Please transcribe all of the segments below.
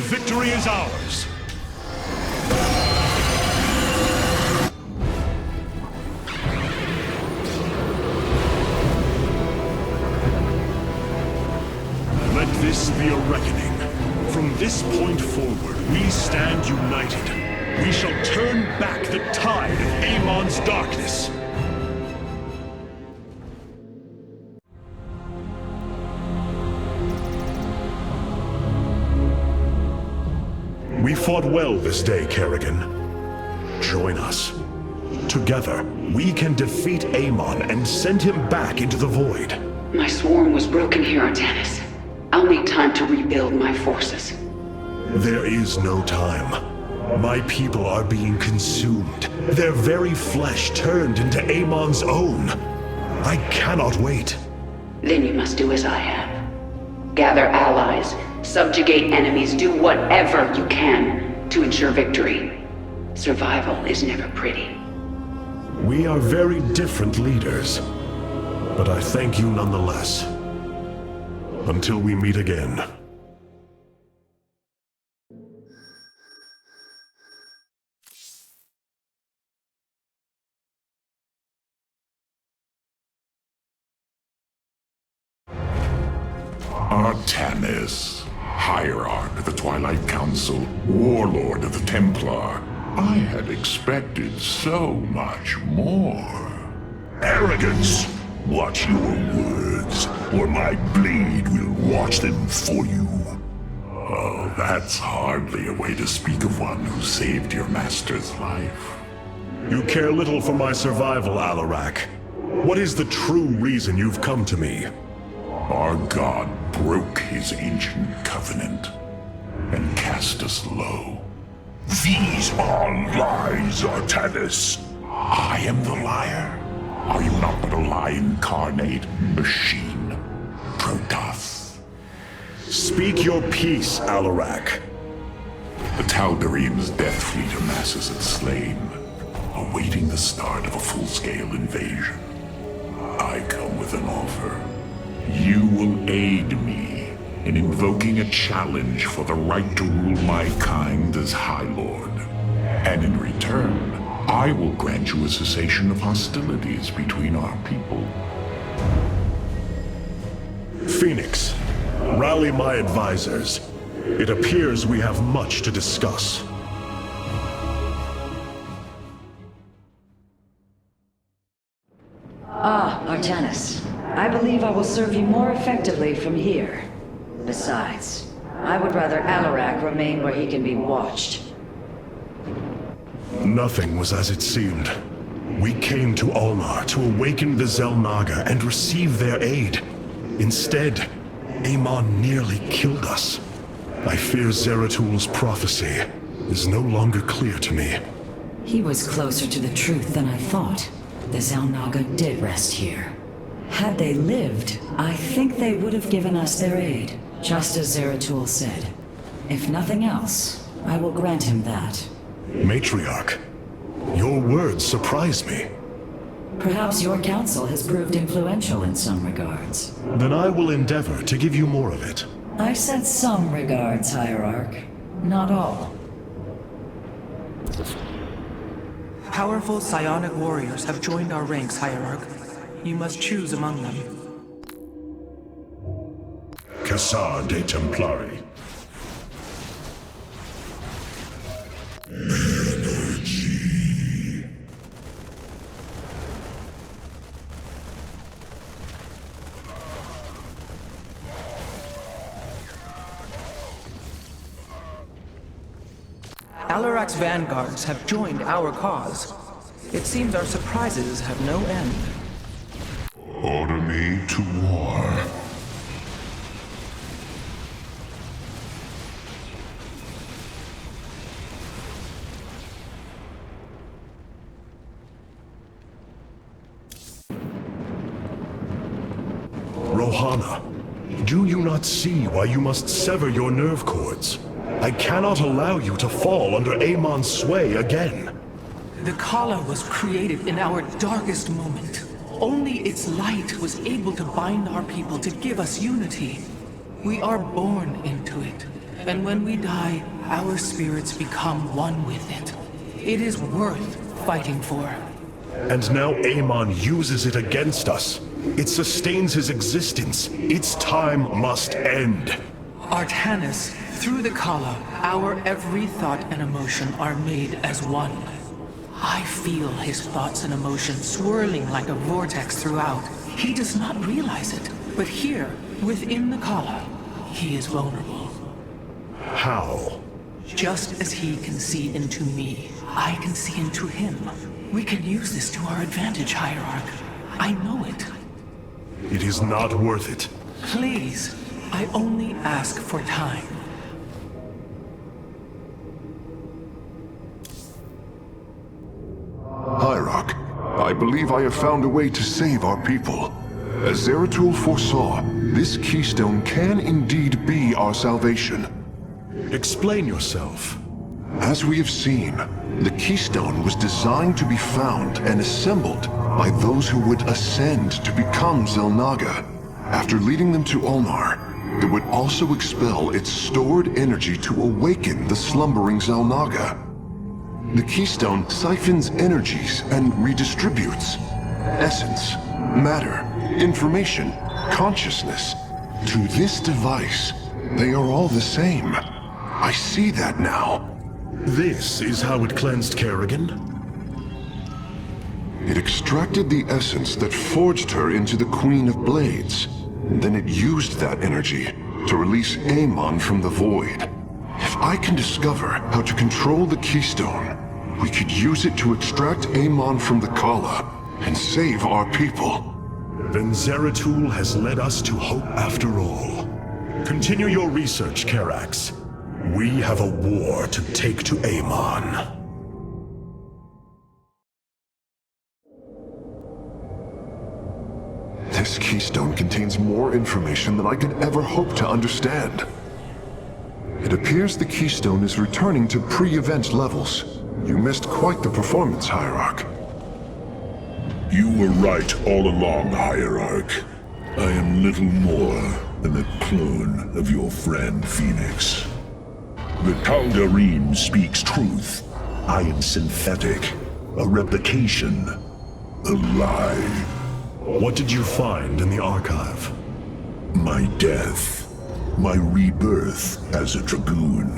victory is ours. Let this be a reckoning. From this point forward, we stand united. We shall turn back the tide of Amon's darkness. We fought well this day, Kerrigan. Join us. Together, we can defeat Amon and send him back into the void. My swarm was broken here, Artanis. I'll need time to rebuild my forces. There is no time. My people are being consumed. Their very flesh turned into Amon's own. I cannot wait. Then you must do as I have. Gather allies, subjugate enemies, do whatever you can to ensure victory. Survival is never pretty. We are very different leaders, but I thank you nonetheless. Until we meet again. Artanis, Hierarch of the Twilight Council, Warlord of the Templar. I had expected so much more. Arrogance! Watch your words, or my blade will watch them for you. Oh, that's hardly a way to speak of one who saved your master's life. You care little for my survival, Alarak. What is the true reason you've come to me? Our god broke his ancient covenant and cast us low. These are lies, Artanis. I am the liar. Are you not but a lie incarnate, machine? Protoss. Speak your peace, Alarak. The Tal'Darim's death fleet amasses at Slain, awaiting the start of a full-scale invasion. I come with an offer. You will aid me in invoking a challenge for the right to rule my kind as High Lord. And in return, I will grant you a cessation of hostilities between our people. Phoenix, rally my advisors. It appears we have much to discuss. Ah, Artanis. I believe I will serve you more effectively from here. Besides, I would rather Alarak remain where he can be watched. Nothing was as it seemed. We came to Ulnar to awaken the Xel'Naga and receive their aid. Instead, Amon nearly killed us. I fear Zeratul prophecy is no longer clear to me. He was closer to the truth than I thought. The Xel'Naga did rest here. Had they lived, I think they would have given us their aid, just as Zeratul said. If nothing else, I will grant him that. Matriarch, your words surprise me. Perhaps your counsel has proved influential in some regards. Then I will endeavor to give you more of it. I said some regards, Hierarch. Not all. Powerful psionic warriors have joined our ranks, Hierarch. You must choose among them. Cassar de Templari. Energy. Alarak's vanguards have joined our cause. It seems our surprises have no end. Order me to war. Rohana, do you not see why you must sever your nerve cords? I cannot allow you to fall under Amon's sway again. The Kala was created in our darkest moment. Only its light was able to bind our people to give us unity. We are born into it, And when we die, our spirits become one with it. It is worth fighting for. And now Amon uses it against us. It sustains his existence. Its time must end. Artanis, through the Kala, our every thought and emotion are made as one. I feel his thoughts and emotions swirling like a vortex throughout. He does not realize it, but here, within the Kala, he is vulnerable. How? Just as he can see into me, I can see into him. We can use this to our advantage, Hierarch. I know it. It is not worth it. Please, I only ask for time. Hierarch, I believe I have found a way to save our people. As Zeratul foresaw, this keystone can indeed be our salvation. Explain yourself. As we have seen, the keystone was designed to be found and assembled by those who would ascend to become Xel'Naga. After leading them to Ulnar, it would also expel its stored energy to awaken the slumbering Xel'Naga. The keystone siphons energies and redistributes essence, matter, information, consciousness. To this device, they are all the same. I see that now. This is how it cleansed Kerrigan? It extracted the essence that forged her into the Queen of Blades. Then it used that energy to release Amon from the void. If I can discover how to control the keystone, we could use it to extract Amon from the Kala and save our people. Then Zeratul has led us to hope after all. Continue your research, Karax. We have a war to take to Amon. This keystone contains more information than I could ever hope to understand. It appears the keystone is returning to pre-event levels. You missed quite the performance, Hierarch. You were right all along, Hierarch. I am little more than a clone of your friend Phoenix. The Tal'Darim speaks truth. I am synthetic, a replication, a lie. What did you find in the archive? My death, my rebirth as a dragoon,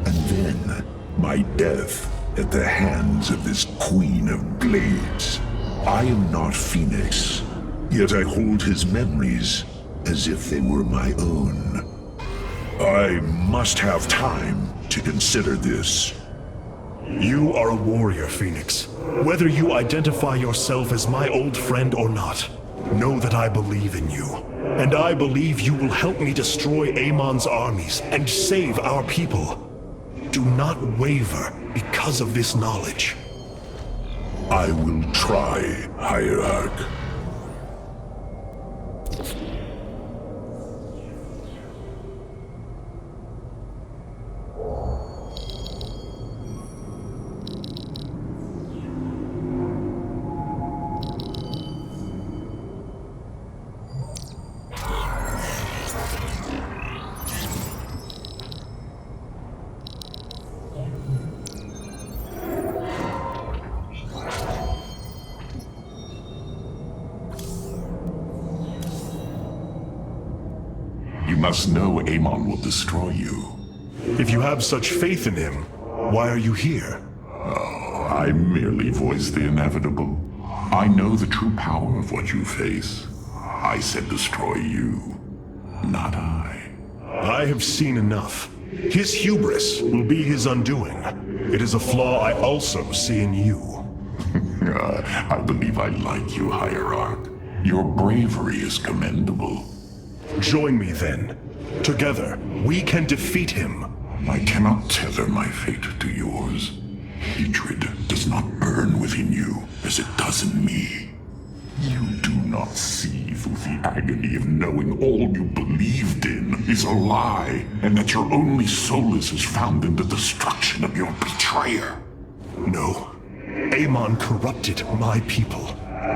and then my death at the hands of this Queen of Blades. I am not Phoenix, yet I hold his memories as if they were my own. I must have time to consider this. You are a warrior, Phoenix. Whether you identify yourself as my old friend or not, know that I believe in you. And I believe you will help me destroy Amon's armies and save our people. Do not waver because of this knowledge. I will try, Hierarch. You must know Amon will destroy you. If you have such faith in him, why are you here? Oh, I merely voice the inevitable. I know the true power of what you face. I said destroy you, not I. I have seen enough. His hubris will be his undoing. It is a flaw I also see in you. I believe I like you, Hierarch. Your bravery is commendable. Join me then. Together, we can defeat him. I cannot tether my fate to yours. Hatred does not burn within you as it does in me. You do not see through the agony of knowing all you believed in is a lie, and that your only solace is found in the destruction of your betrayer. No. Amon corrupted my people,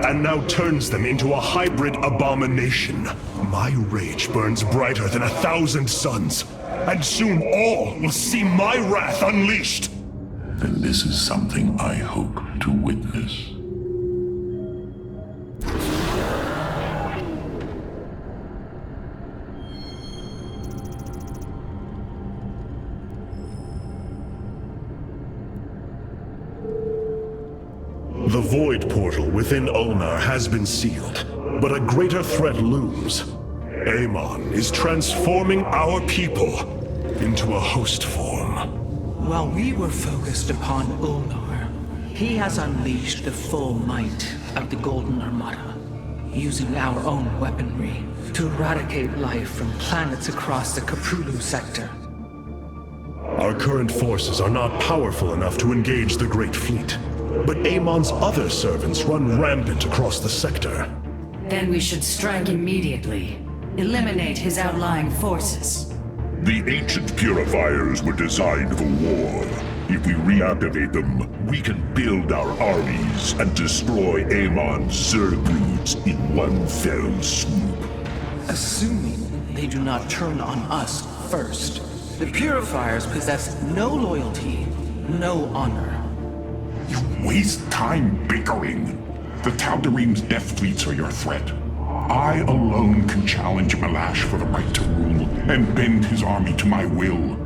and now turns them into a hybrid abomination. My rage burns brighter than 1,000 suns, and soon all will see my wrath unleashed. Then this is something I hope to witness. The void portal within Ulnar has been sealed, but a greater threat looms. Amon is transforming our people into a host form. While we were focused upon Ulnar, he has unleashed the full might of the Golden Armada, using our own weaponry to eradicate life from planets across the Caprulu sector. Our current forces are not powerful enough to engage the Great Fleet, but Amon's other servants run rampant across the sector. Then we should strike immediately. Eliminate his outlying forces. The ancient purifiers were designed for war. If we reactivate them, we can build our armies and destroy Amon's Zergloods in one fell swoop. Assuming they do not turn on us first. The Purifiers possess no loyalty, no honor. You waste time bickering. The Tal'Darim's death fleets are your threat. I alone can challenge Malash for the right to rule and bend his army to my will.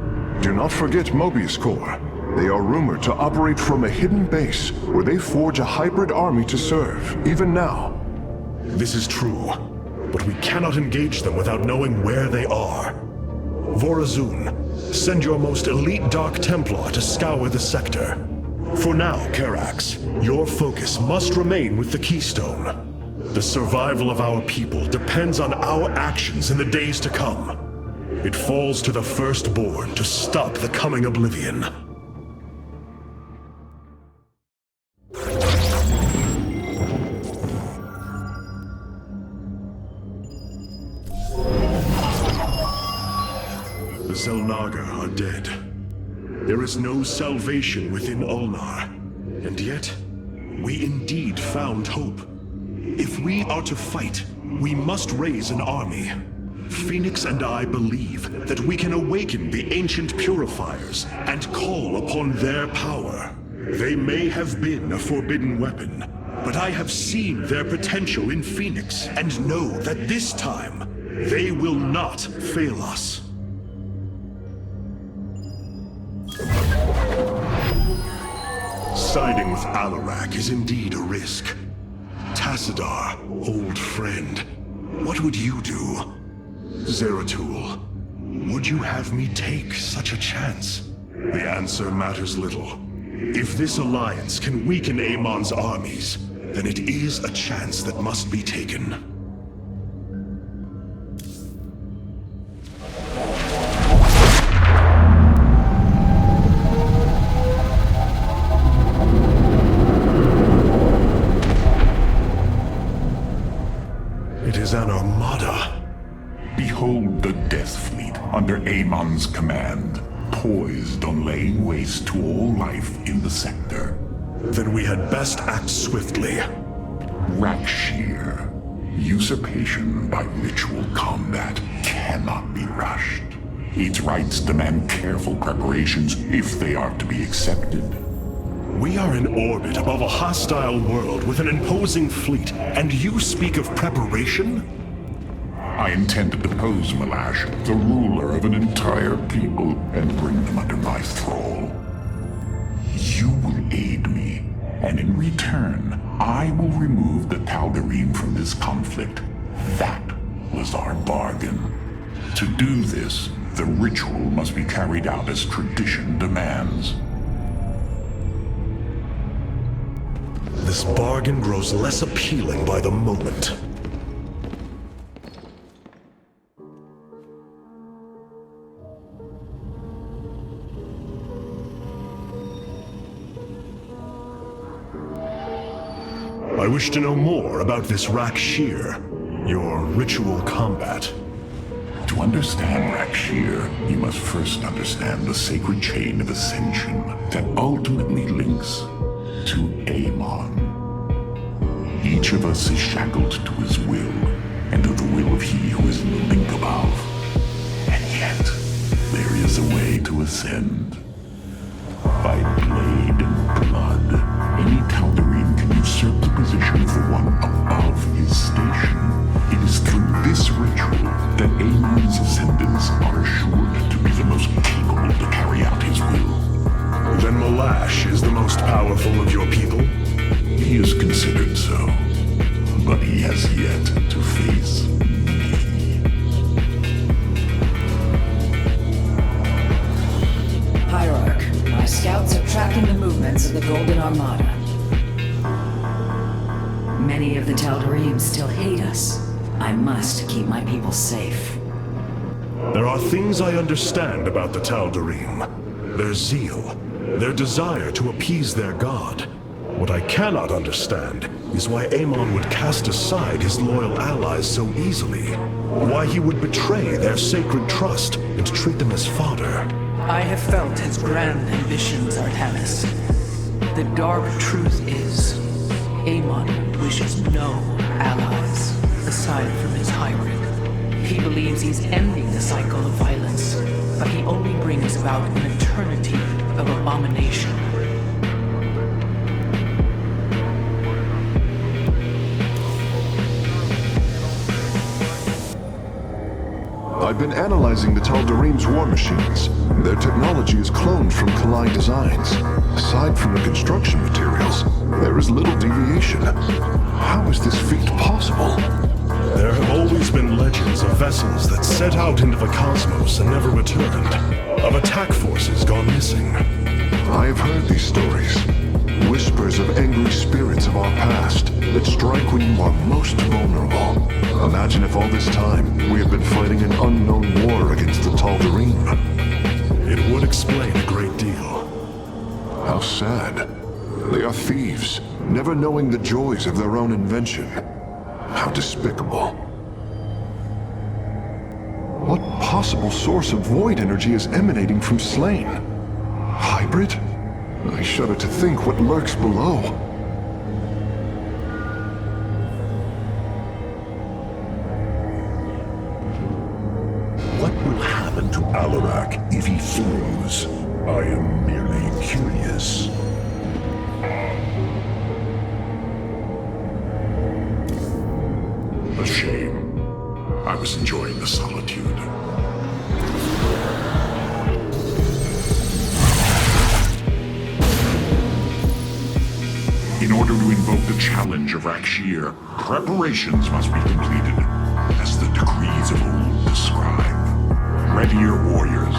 Do not forget Mobius Corps. They are rumored to operate from a hidden base where they forge a hybrid army to serve, even now. This is true, but we cannot engage them without knowing where they are. Vorazun, send your most elite Dark Templar to scour the sector. For now, Karax, your focus must remain with the Keystone. The survival of our people depends on our actions in the days to come. It falls to the Firstborn to stop the coming oblivion. The Xel'Naga are dead. There is no salvation within Ulnar, and yet, we indeed found hope. If we are to fight, we must raise an army. Phoenix and I believe that we can awaken the ancient purifiers and call upon their power. They may have been a forbidden weapon, but I have seen their potential in Phoenix and know that this time, they will not fail us. Siding with Alarak is indeed a risk. Tassadar, old friend, what would you do? Zeratul, would you have me take such a chance? The answer matters little. If this alliance can weaken Amon's armies, then it is a chance that must be taken. It is an armada. Behold the Death Fleet under Amon's command, poised on laying waste to all life in the sector. Then we had best act swiftly. Rak'Shir. Usurpation by ritual combat cannot be rushed. Its rites demand careful preparations if they are to be accepted. We are in orbit above a hostile world with an imposing fleet, and you speak of preparation? I intend to depose Malash, the ruler of an entire people, and bring them under my thrall. You will aid me, and in return, I will remove the Tal'Darim from this conflict. That was our bargain. To do this, the ritual must be carried out as tradition demands. This bargain grows less appealing by the moment. I wish to know more about this Rak'Shir, your ritual combat. To understand Rak'Shir, you must first understand the sacred chain of ascension that ultimately links to Amon. Each of us is shackled to his will, and to the will of he who is in the link above. And yet, there is a way to ascend. By blade and blood, any Tal'Darim can usurp the position of the one above his station. It is through this ritual that Amon's ascendants are assured to be the most capable to carry out his will. Then Molash is the most powerful of your people? He is considered so, but he has yet to face me. Hierarch, my scouts are tracking the movements of the Golden Armada. Many of the Tal'Darim still hate us. I must keep my people safe. There are things I understand about the Tal'Darim. Their zeal, their desire to appease their god. What I cannot understand is why Amon would cast aside his loyal allies so easily. Why he would betray their sacred trust and treat them as fodder. I have felt his grand ambitions, Artanis. The dark truth is, Amon wishes no allies, aside from his hybrid. He believes he's ending the cycle of violence, but he only brings about an eternity of abomination. I've been analyzing the Tal'Darim's war machines. Their technology is cloned from Kalai designs. Aside from the construction materials, there is little deviation. How is this feat possible? There have always been legends of vessels that set out into the cosmos and never returned. Of attack forces gone missing. I have heard these stories. Whispers of angry spirits of our past that strike when you are most vulnerable. Imagine if all this time we have been fighting an unknown war against the Tal'Darim. It would explain a great deal. How sad. They are thieves, never knowing the joys of their own invention. How despicable. What possible source of void energy is emanating from Slain? Hybrid? I shudder to think what lurks below. What will happen to Alarak if he falls? I am merely curious. A shame. I was enjoying the solitude. In order to invoke the challenge of Rakshir, preparations must be completed, as the decrees of old describe. Ready your warriors.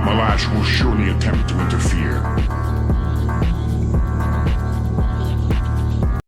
Molash will surely attempt to interfere,